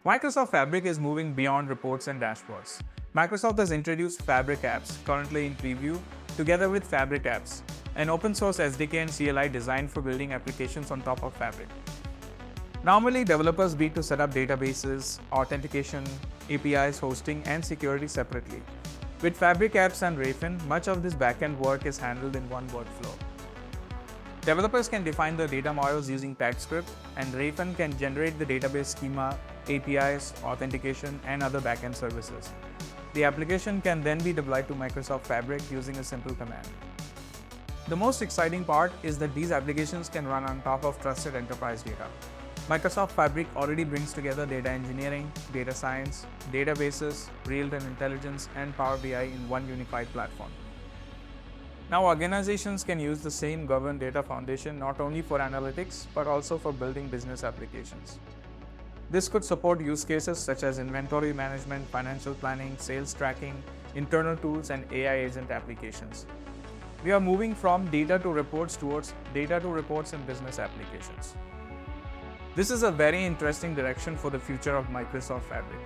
Microsoft Fabric is moving beyond reports and dashboards. Microsoft has introduced Fabric Apps, currently in preview, together with Fabric Apps, an open source SDK and CLI designed for building applications on top of Fabric. Normally, developers need to set up databases, authentication, APIs, hosting, and security separately. With Fabric Apps and Rayfin, much of this backend work is handled in one workflow. Developers can define the data models using TypeScript, and Rayfin can generate the database schema, APIs, authentication, and other backend services. The application can then be deployed to Microsoft Fabric using a simple command. The most exciting part is that these applications can run on top of trusted enterprise data. Microsoft Fabric already brings together data engineering, data science, databases, real-time intelligence, and Power BI in one unified platform. Now, organizations can use the same governed data foundation not only for analytics, but also for building business applications. This could support use cases such as inventory management, financial planning, sales tracking, internal tools, and AI agent applications. We are moving from data to reports towards data to reports in business applications. This is a very interesting direction for the future of Microsoft Fabric.